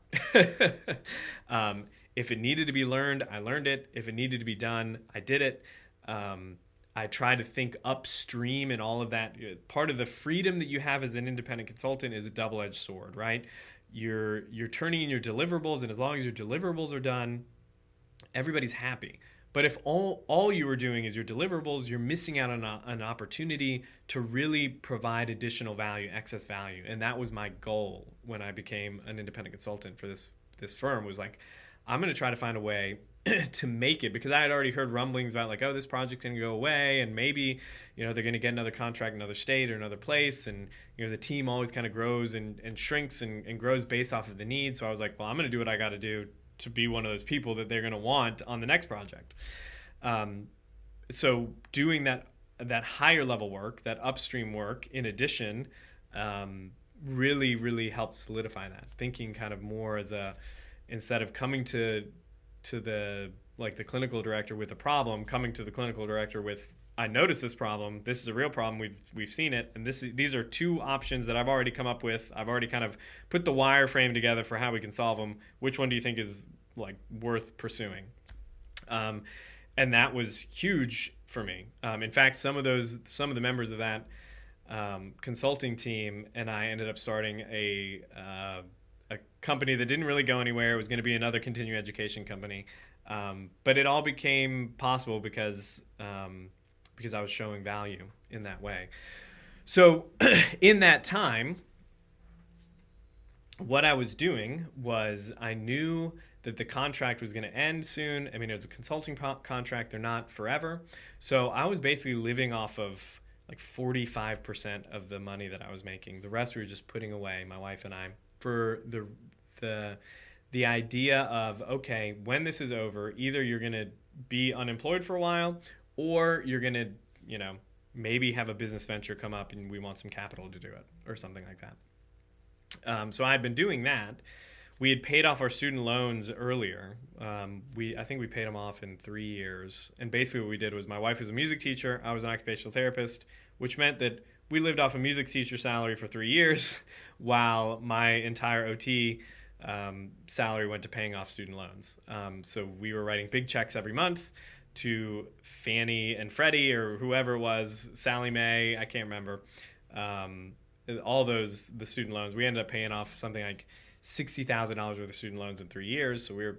If it needed to be learned, I learned it. If it needed to be done, I did it. I try to think upstream and all of that. Part of the freedom that you have as an independent consultant is a double-edged sword, right? You're turning in your deliverables, and as long as your deliverables are done, everybody's happy. But if all you were doing is your deliverables, you're missing out on an opportunity to really provide additional value, excess value. And that was my goal when I became an independent consultant for this firm, was like, I'm going to try to find a way to make it, because I had already heard rumblings about like, oh, this project's going to go away, and maybe, they're going to get another contract in another state or another place. And, the team always kind of grows and shrinks and grows based off of the need. So I was like, well, I'm going to do what I got to do to be one of those people that they're going to want on the next project. So doing that higher level work, that upstream work in addition, really, really helped solidify that. Thinking kind of more as instead of coming to the clinical director with a problem, coming to the clinical director with, I noticed this problem. This is a real problem. We've seen it, and these are 2 options that I've already come up with. I've already kind of put the wireframe together for how we can solve them. Which one do you think is like worth pursuing? And that was huge for me. In fact, some of the members of that consulting team, and I ended up starting a company that didn't really go anywhere. It was going to be another continuing education company, but it all became possible because I was showing value in that way. So in that time, what I was doing was I knew that the contract was going to end soon. I mean, it was a consulting contract, they're not forever. So I was basically living off of like 45% of the money that I was making. The rest we were just putting away, my wife and I, for the the idea of, okay, when this is over, either you're going to be unemployed for a while, or you're going to, maybe have a business venture come up and we want some capital to do it or something like that. So I had been doing that. We had paid off our student loans earlier. I think we paid them off in 3 years. And basically what we did was my wife was a music teacher. I was an occupational therapist, which meant that we lived off a music teacher salary for 3 years while my entire OT salary went to paying off student loans. So we were writing big checks every month to Fannie and Freddie or whoever it was, Sally Mae, I can't remember. All those, the student loans, we ended up paying off something like $60,000 worth of student loans in 3 years. So we were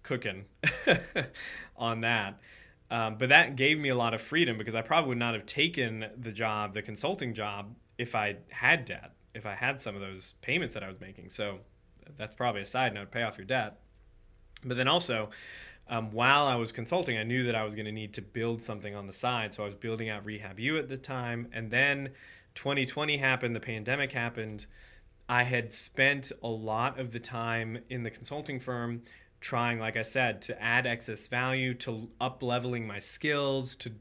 cooking on that. But that gave me a lot of freedom because I probably would not have taken the consulting job, if I had debt, if I had some of those payments that I was making. So that's probably a side note, pay off your debt. But then also, while I was consulting, I knew that I was going to need to build something on the side. So I was building out Rehab U at the time. And then 2020 happened, the pandemic happened. I had spent a lot of the time in the consulting firm trying, like I said, to add excess value, to up leveling my skills, to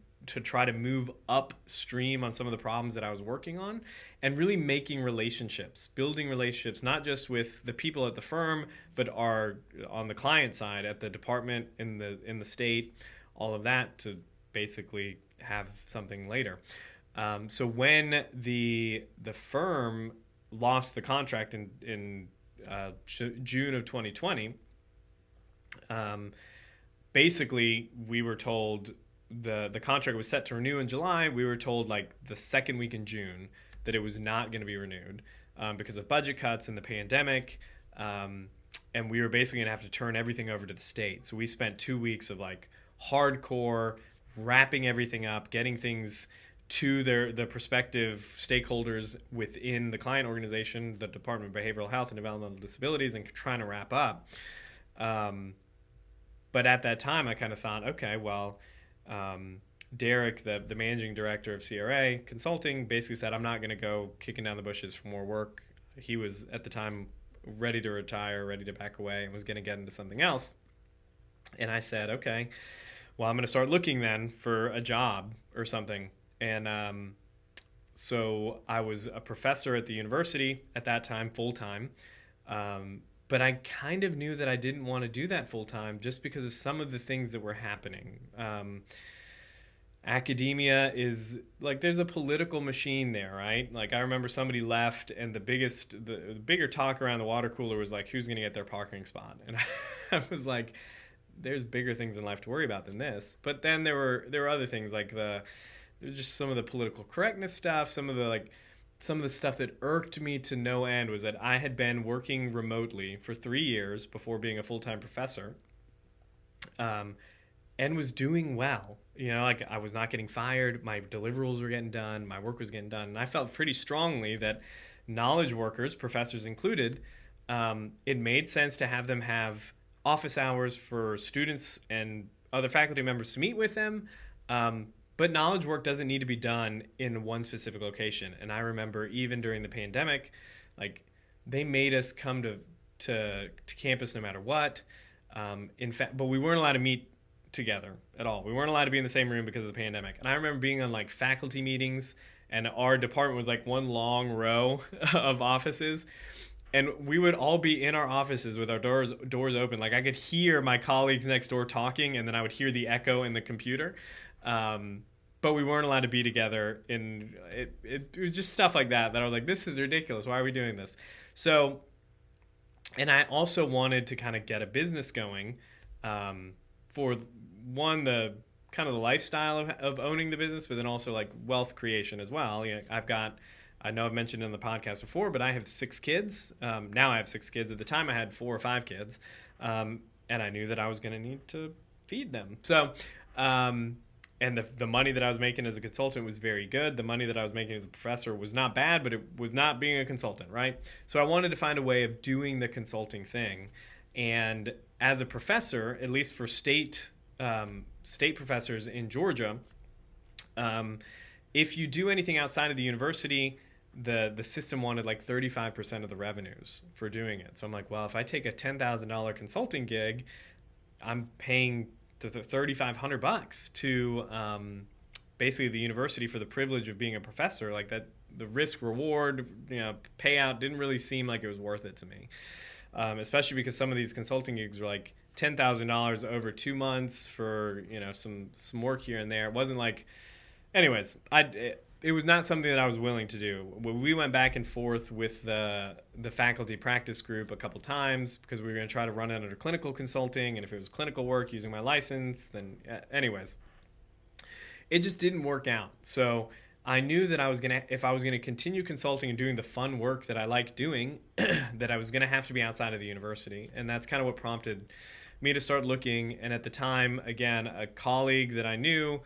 try to move upstream on some of the problems that I was working on, and really making relationships, building relationships, not just with the people at the firm, but on the client side, at the department, in the state, all of that, to basically have something later. So when the firm lost the contract in June of 2020, basically we were told the contract was set to renew in July. We were told like the second week in June that it was not going to be renewed because of budget cuts and the pandemic. And we were basically going to have to turn everything over to the state. So we spent 2 weeks of like hardcore wrapping everything up, getting things to the prospective stakeholders within the client organization, the Department of Behavioral Health and Developmental Disabilities, and trying to wrap up. But at that time, I kind of thought, okay, well, Derek, the managing director of CRA Consulting, basically said, I'm not going to go kicking down the bushes for more work. He was, at the time, ready to retire, ready to back away, and was going to get into something else. And I said, okay, well, I'm going to start looking then for a job or something. And so I was a professor at the university at that time, full-time. But I kind of knew that I didn't want to do that full-time just because of some of the things that were happening. Academia is like, there's a political machine there, right? Like I remember somebody left and the bigger talk around the water cooler was like, who's going to get their parking spot? And I was like, there's bigger things in life to worry about than this. But then there were other things like just some of the political correctness stuff, some of the stuff that irked me to no end was that I had been working remotely for 3 years before being a full-time professor, and was doing well. Like I was not getting fired, my deliverables were getting done, my work was getting done, and I felt pretty strongly that knowledge workers, professors included, it made sense to have them have office hours for students and other faculty members to meet with them. But knowledge work doesn't need to be done in one specific location. And I remember even during the pandemic, like they made us come to campus no matter what. In fact, but we weren't allowed to meet together at all. We weren't allowed to be in the same room because of the pandemic. And I remember being on like faculty meetings, and our department was like one long row of offices. And we would all be in our offices with our doors open. Like I could hear my colleagues next door talking, and then I would hear the echo in the computer. But we weren't allowed to be together. It was just stuff like that I was like, this is ridiculous. Why are we doing this? So, and I also wanted to kind of get a business going for one, the kind of the lifestyle of owning the business, but then also like wealth creation as well. I know I've mentioned it in the podcast before, but I have 6 kids. Now I have 6 kids. At the time I had 4 or 5 kids. And I knew that I was going to need to feed them. So, and the money that I was making as a consultant was very good. The money that I was making as a professor was not bad, but it was not being a consultant, right? So I wanted to find a way of doing the consulting thing. And as a professor, at least for state professors in Georgia, if you do anything outside of the university, the system wanted like 35% of the revenues for doing it. So I'm like, well, if I take a $10,000 consulting gig, I'm paying the $3,500 to basically the university for the privilege of being a professor. Like that, the risk reward, payout didn't really seem like it was worth it to me. Especially because some of these consulting gigs were like $10,000 over 2 months for some work here and there. It wasn't like, anyways, it was not something that I was willing to do. We went back and forth with the faculty practice group a couple times because we were going to try to run it under clinical consulting, and if it was clinical work using my license, then anyways, it just didn't work out. So I knew that if I was gonna continue consulting and doing the fun work that I like doing, that I was gonna have to be outside of the university, and that's kind of what prompted me to start looking. And at the time, again, a colleague that I knew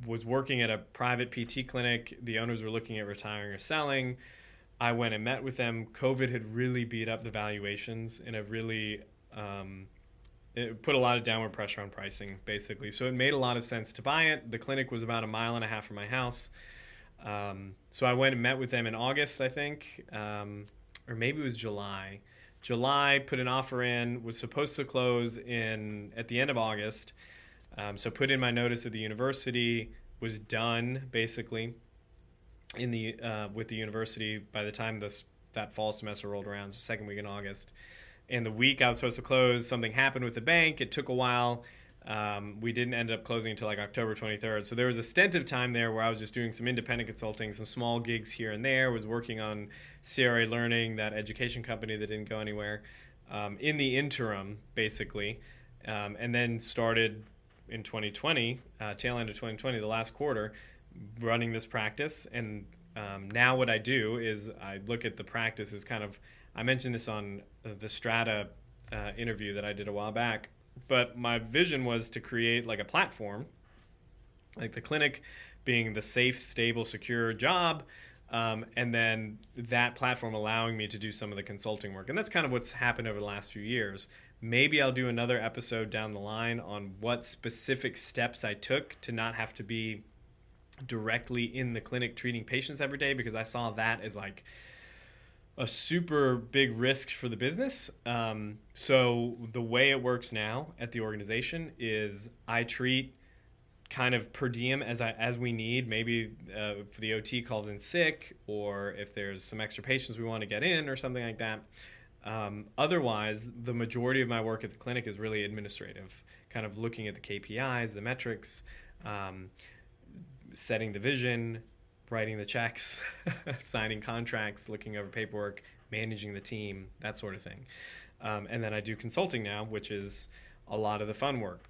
was working at a private PT clinic. The owners were looking at retiring or selling. I went and met with them. COVID had really beat up the valuations and it put a lot of downward pressure on pricing, basically. So it made a lot of sense to buy it. The clinic was about 1.5 miles from my house. So I went and met with them in August, I think, or maybe it was July. July, put an offer in, was supposed to close at the end of August. So put in my notice at the university, was done basically with the university by the time that fall semester rolled around, so second week in August. And the week I was supposed to close, something happened with the bank. It took a while. We didn't end up closing until like October 23rd. So there was a stint of time there where I was just doing some independent consulting, some small gigs here and there, was working on CRA Learning, that education company that didn't go anywhere, in the interim, basically. And then started in 2020, tail end of 2020, the last quarter, running this practice. And now what I do is I look at the practice as kind of, I mentioned this on the Strata interview that I did a while back, but my vision was to create like a platform, like the clinic being the safe, stable, secure job, and then that platform allowing me to do some of the consulting work. And that's kind of what's happened over the last few years. Maybe I'll do another episode down the line on what specific steps I took to not have to be directly in the clinic treating patients every day, because I saw that as like a super big risk for the business. So the way it works now at the organization is I treat kind of per diem as we need. Maybe if the OT calls in sick, or if there's some extra patients we want to get in or something like that. Otherwise, the majority of my work at the clinic is really administrative, kind of looking at the KPIs, the metrics, setting the vision, writing the checks, signing contracts, looking over paperwork, managing the team, that sort of thing. And then I do consulting now, which is a lot of the fun work.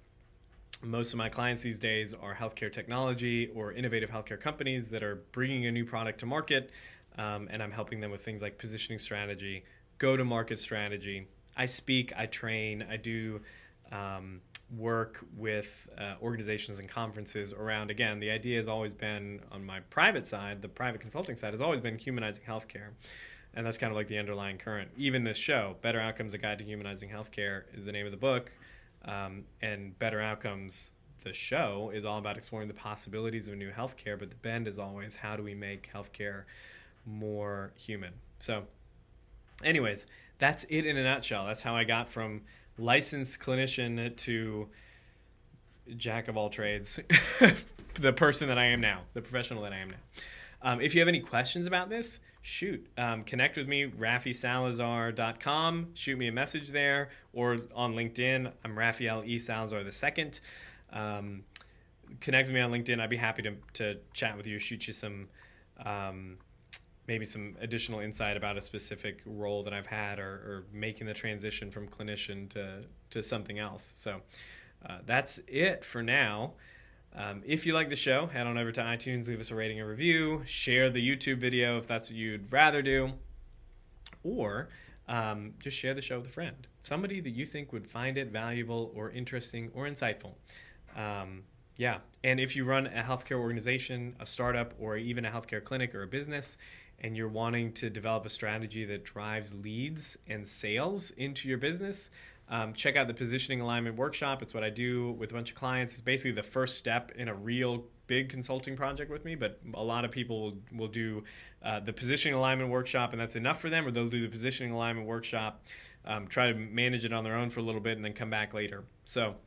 Most of my clients these days are healthcare technology or innovative healthcare companies that are bringing a new product to market, and I'm helping them with things like positioning strategy, go-to-market strategy. I speak, I train, I do work with organizations and conferences around, again, the idea has always been, on my private side, the private consulting side, has always been humanizing healthcare. And that's kind of like the underlying current. Even this show, Better Outcomes, A Guide to Humanizing Healthcare, is the name of the book. And Better Outcomes, the show, is all about exploring the possibilities of a new healthcare, but the bend is always, how do we make healthcare more human? So anyways, that's it in a nutshell. That's how I got from licensed clinician to jack of all trades, the person that I am now, the professional that I am now. If you have any questions about this, shoot, connect with me, RafiSalazar.com. Shoot me a message there, or on LinkedIn. I'm Raphael E. Salazar II. Connect with me on LinkedIn. I'd be happy to chat with you, shoot you some maybe some additional insight about a specific role that I've had, or making the transition from clinician to something else. So That's it for now. If you like the show, head on over to iTunes, leave us a rating and review, share the YouTube video if that's what you'd rather do, or just share the show with a friend, somebody that you think would find it valuable or interesting or insightful. And if you run a healthcare organization, a startup, or even a healthcare clinic or a business, and you're wanting to develop a strategy that drives leads and sales into your business, check out the Positioning Alignment Workshop. It's what I do with a bunch of clients. It's basically the first step in a real big consulting project with me, but a lot of people will do the Positioning Alignment Workshop, and that's enough for them, or they'll do the Positioning Alignment Workshop, try to manage it on their own for a little bit, and then come back later. So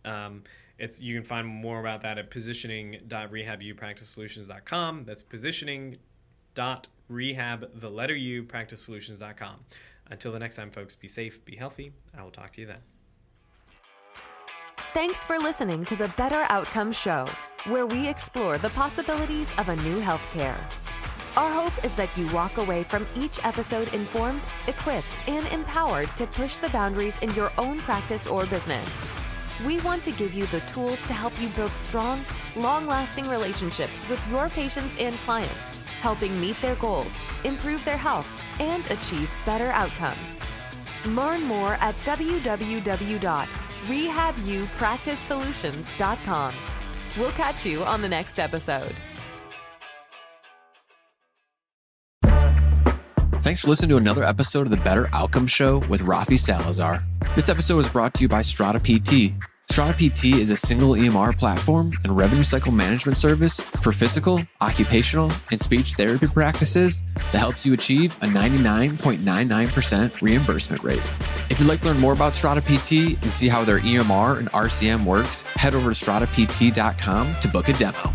you can find more about that at positioning.rehabupracticesolutions.com. That's positioning.rehabpracticesolutions.com. Until the next time, folks, be safe, be healthy. I will talk to you then. Thanks for listening to the Better Outcomes Show, where we explore the possibilities of a new healthcare. Our hope is that you walk away from each episode informed, equipped, and empowered to push the boundaries in your own practice or business. We want to give you the tools to help you build strong, long-lasting relationships with your patients and clients, helping meet their goals, improve their health, and achieve better outcomes. Learn more at www.rehabupracticesolutions.com. We'll catch you on the next episode. Thanks for listening to another episode of the Better Outcomes Show with Rafi Salazar. This episode was brought to you by Strata PT. Strata PT is a single EMR platform and revenue cycle management service for physical, occupational, and speech therapy practices that helps you achieve a 99.99% reimbursement rate. If you'd like to learn more about Strata PT and see how their EMR and RCM works, head over to stratapt.com to book a demo.